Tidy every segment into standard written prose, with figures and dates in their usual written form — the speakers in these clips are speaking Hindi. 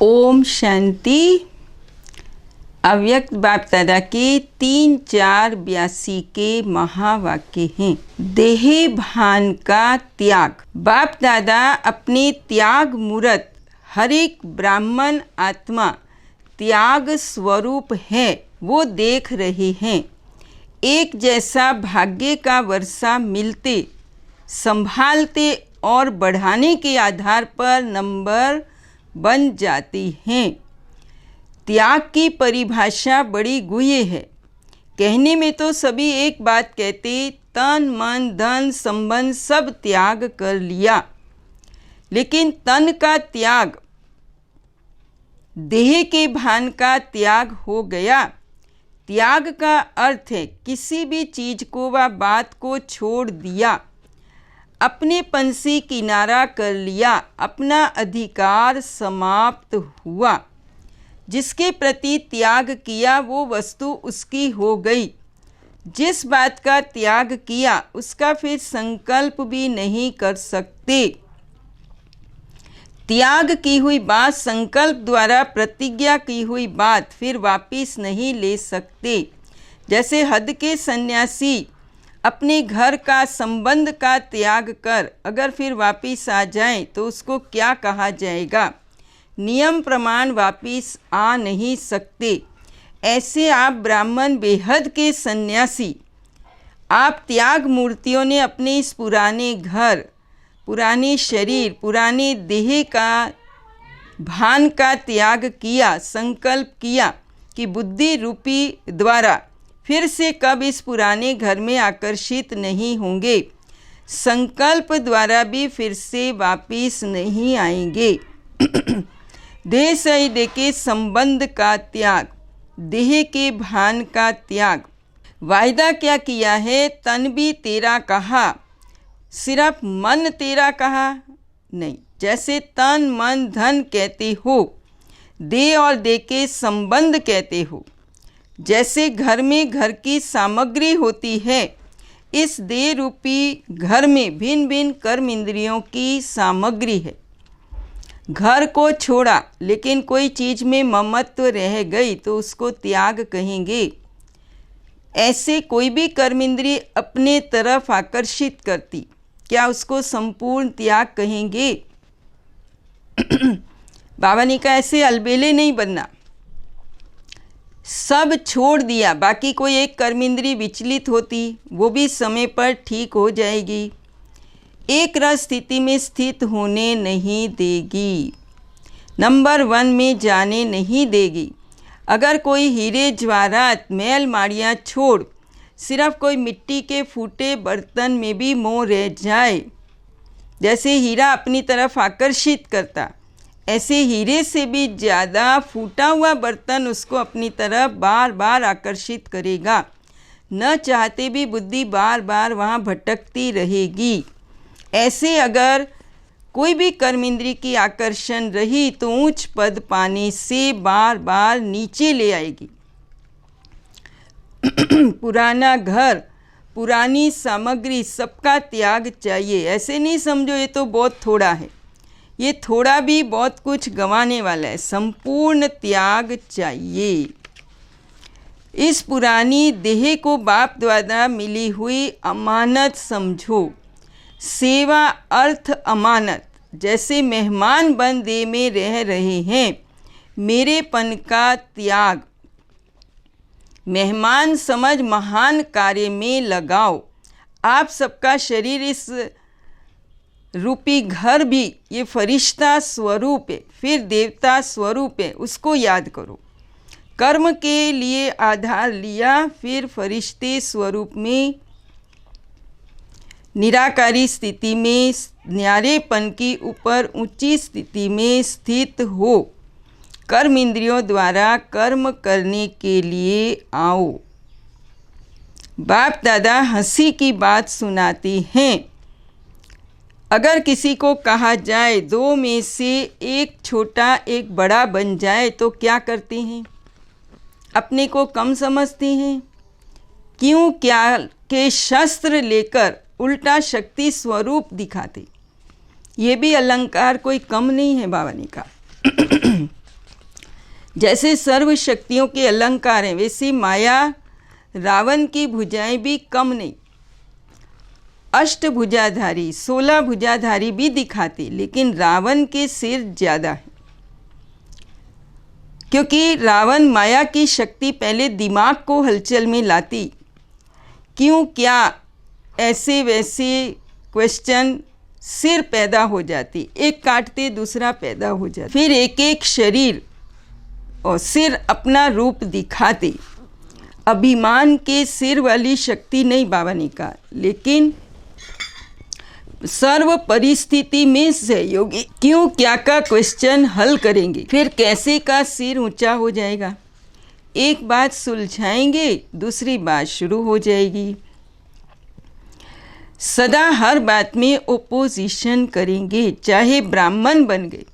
ओम शांति। अव्यक्त बाप दादा के 3-4-82 के महावाक्य हैं। देह भान का त्याग। बाप दादा अपने त्याग मूर्त हर एक ब्राह्मण आत्मा त्याग स्वरूप है वो देख रहे हैं। एक जैसा भाग्य का वर्षा मिलते संभालते और बढ़ाने के आधार पर नंबर बन जाती हैं। त्याग की परिभाषा बड़ी गुह्य है। कहने में तो सभी एक बात कहते, तन मन धन संबंध सब त्याग कर लिया, लेकिन तन का त्याग देह के भान का त्याग हो गया। त्याग का अर्थ है किसी भी चीज को व बात को छोड़ दिया, अपनेपन से किनारा कर लिया, अपना अधिकार समाप्त हुआ। जिसके प्रति त्याग किया वो वस्तु उसकी हो गई। जिस बात का त्याग किया उसका फिर संकल्प भी नहीं कर सकते। त्याग की हुई बात, संकल्प द्वारा प्रतिज्ञा की हुई बात फिर वापिस नहीं ले सकते। जैसे हद के सन्यासी अपने घर का संबंध का त्याग कर अगर फिर वापिस आ जाएं तो उसको क्या कहा जाएगा? नियम प्रमाण वापिस आ नहीं सकते। ऐसे आप ब्राह्मण बेहद के सन्यासी, आप त्याग मूर्तियों ने अपने इस पुराने घर, पुराने शरीर, पुराने देह का भान का त्याग किया, संकल्प किया कि बुद्धि रूपी द्वारा फिर से कब इस पुराने घर में आकर्षित नहीं होंगे। संकल्प द्वारा भी फिर से वापिस नहीं आएंगे। देह से देह के संबंध का त्याग, देह के भान का त्याग। वायदा क्या किया है? तन भी तेरा कहा, सिर्फ मन तेरा कहा नहीं। जैसे तन मन धन कहते हो, देह और देह के संबंध कहते हो। जैसे घर में घर की सामग्री होती है, इस देह रूपी घर में भिन्न भिन्न कर्म इंद्रियों की सामग्री है। घर को छोड़ा लेकिन कोई चीज़ में ममत्व रह गई तो उसको त्याग कहेंगे। ऐसे कोई भी कर्म इंद्रिय अपने तरफ आकर्षित करती, क्या उसको संपूर्ण त्याग कहेंगे? बाबा ने कहा ऐसे अलबेले नहीं बनना। सब छोड़ दिया, बाकी कोई एक कर्मेंद्री विचलित होती वो भी समय पर ठीक हो जाएगी। एक रस स्थिति में स्थित होने नहीं देगी, नंबर 1 में जाने नहीं देगी। अगर कोई हीरे जवाहरात मैल माड़ियाँ छोड़ सिर्फ कोई मिट्टी के फूटे बर्तन में भी मोह रह जाए, जैसे हीरा अपनी तरफ आकर्षित करता, ऐसे हीरे से भी ज़्यादा फूटा हुआ बर्तन उसको अपनी तरफ बार बार आकर्षित करेगा। न चाहते भी बुद्धि बार बार वहाँ भटकती रहेगी। ऐसे अगर कोई भी कर्म इंद्रिय की आकर्षण रही तो ऊंच पद पाने से बार बार नीचे ले आएगी। पुराना घर, पुरानी सामग्री सबका त्याग चाहिए। ऐसे नहीं समझो ये तो बहुत थोड़ा है, ये थोड़ा भी बहुत कुछ गंवाने वाला है। संपूर्ण त्याग चाहिए। इस पुरानी देह को बाप द्वारा मिली हुई अमानत समझो। सेवा अर्थ अमानत। जैसे मेहमान बन देह में रह रहे हैं, मेरेपन का त्याग। मेहमान समझ महान कार्य में लगाओ। आप सबका शरीर इस रूपी घर भी ये फरिश्ता स्वरूप है, फिर देवता स्वरूप है, उसको याद करो। कर्म के लिए आधार लिया, फिर फरिश्ते स्वरूप में निराकारी स्थिति में न्यारेपन की ऊपर ऊंची स्थिति में स्थित हो। कर्म इंद्रियों द्वारा कर्म करने के लिए आओ। बाप दादा हंसी की बात सुनाते हैं। अगर किसी को कहा जाए 2 में से एक छोटा एक बड़ा बन जाए तो क्या करते हैं? अपने को कम समझते हैं। क्यों? क्या के शस्त्र लेकर उल्टा शक्ति स्वरूप दिखाते। ये भी अलंकार कोई कम नहीं है। बाबा ने कहा जैसे सर्व शक्तियों के अलंकार हैं, वैसे माया रावण की भुजाएं भी कम नहीं, अष्टभुजाधारी 16 भुजाधारी भी दिखाते, लेकिन रावण के सिर ज़्यादा है, क्योंकि रावण माया की शक्ति पहले दिमाग को हलचल में लाती। क्यों क्या ऐसे वैसे क्वेश्चन सिर पैदा हो जाती, एक काटते दूसरा पैदा हो जाता, फिर एक एक शरीर और सिर अपना रूप दिखाते। अभिमान के सिर वाली शक्ति नहीं बाबा ने कहा, लेकिन सर्व परिस्थिति में सहयोगी क्यों क्या का क्वेश्चन हल करेंगे, फिर कैसे का सिर ऊंचा हो जाएगा। एक बात सुलझाएंगे, दूसरी बात शुरू हो जाएगी। सदा हर बात में ओपोजिशन करेंगे, चाहे ब्राह्मण बन गए,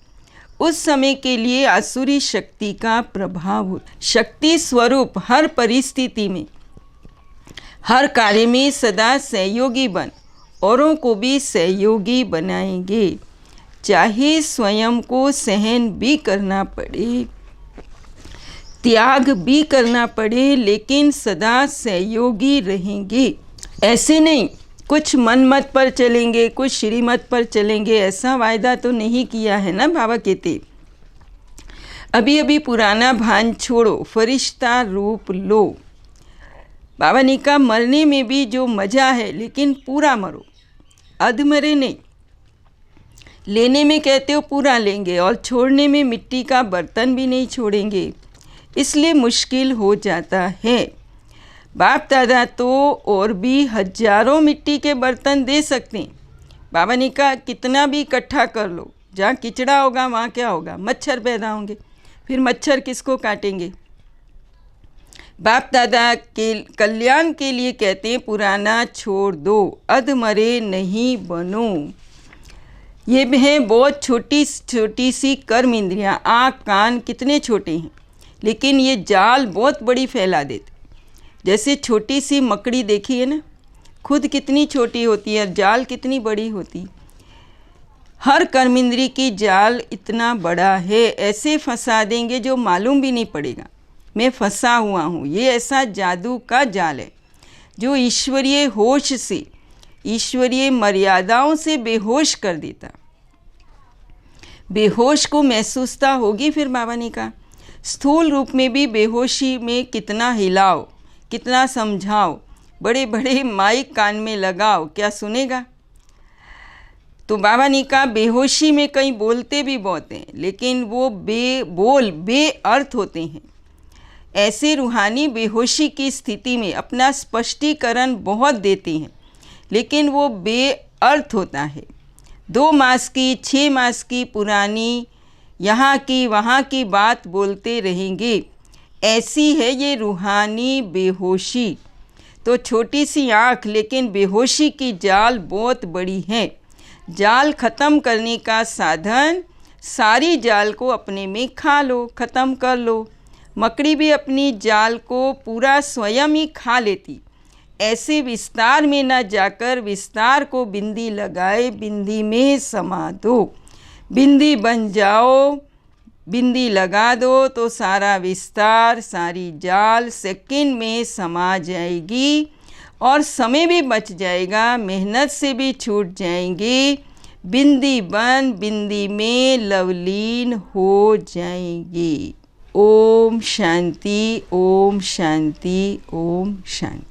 उस समय के लिए आसुरी शक्ति का प्रभाव हो। शक्ति स्वरूप हर परिस्थिति में, हर कार्य में सदा सहयोगी बन औरों को भी सहयोगी बनाएंगे, चाहे स्वयं को सहन भी करना पड़े, त्याग भी करना पड़े, लेकिन सदा सहयोगी रहेंगे। ऐसे नहीं कुछ मन मत पर चलेंगे, कुछ श्रीमत पर चलेंगे, ऐसा वायदा तो नहीं किया है ना। बाबा कहते अभी अभी पुराना भान छोड़ो, फरिश्ता रूप लो। बाबा ने कहा मरने में भी जो मज़ा है, लेकिन पूरा मरो, अधमरे नहीं। लेने में कहते हो पूरा लेंगे, और छोड़ने में मिट्टी का बर्तन भी नहीं छोड़ेंगे, इसलिए मुश्किल हो जाता है। बाप दादा तो और भी हजारों मिट्टी के बर्तन दे सकते हैं। बाबा ने कहा कितना भी इकट्ठा कर लो, जहाँ किचड़ा होगा वहाँ क्या होगा, मच्छर पैदा होंगे, फिर मच्छर किसको काटेंगे। बाप दादा के कल्याण के लिए कहते हैं पुराना छोड़ दो, अधमरे नहीं बनो। ये हैं बहुत छोटी छोटी सी कर्म इंद्रियाँ, आँख कान कितने छोटे हैं, लेकिन ये जाल बहुत बड़ी फैला देते। जैसे छोटी सी मकड़ी देखी है ना, खुद कितनी छोटी होती है और जाल कितनी बड़ी होती। हर कर्म इंद्री की जाल इतना बड़ा है, ऐसे फंसा देंगे जो मालूम भी नहीं पड़ेगा मैं फंसा हुआ हूँ। ये ऐसा जादू का जाल है जो ईश्वरीय होश से, ईश्वरीय मर्यादाओं से बेहोश कर देता। बेहोश को महसूसता होगी। फिर बाबा ने कहा स्थूल रूप में भी बेहोशी में कितना हिलाओ, कितना समझाओ, बड़े बड़े माइक कान में लगाओ, क्या सुनेगा। तो बाबा ने कहा बेहोशी में कहीं बोलते भी बहुत हैं, लेकिन वो बेअर्थ होते हैं। ऐसे रूहानी बेहोशी की स्थिति में अपना स्पष्टीकरण बहुत देते हैं, लेकिन वो बेअर्थ होता है। 2 मास की 6 मास की पुरानी यहाँ की वहाँ की बात बोलते रहेंगे। ऐसी है ये रूहानी बेहोशी। तो छोटी सी आँख, लेकिन बेहोशी की जाल बहुत बड़ी है। जाल ख़त्म करने का साधन, सारी जाल को अपने में खा लो, ख़त्म कर लो। मकड़ी भी अपनी जाल को पूरा स्वयं ही खा लेती। ऐसे विस्तार में न जाकर विस्तार को बिंदी लगाए, बिंदी में समा दो। बिंदी बन जाओ, बिंदी लगा दो तो सारा विस्तार, सारी जाल सेकंड में समा जाएगी और समय भी बच जाएगा, मेहनत से भी छूट जाएंगे। बिंदी बन बिंदी में लवलीन हो जाएंगी। ओम शांति, ओम शांति, ओम शांति।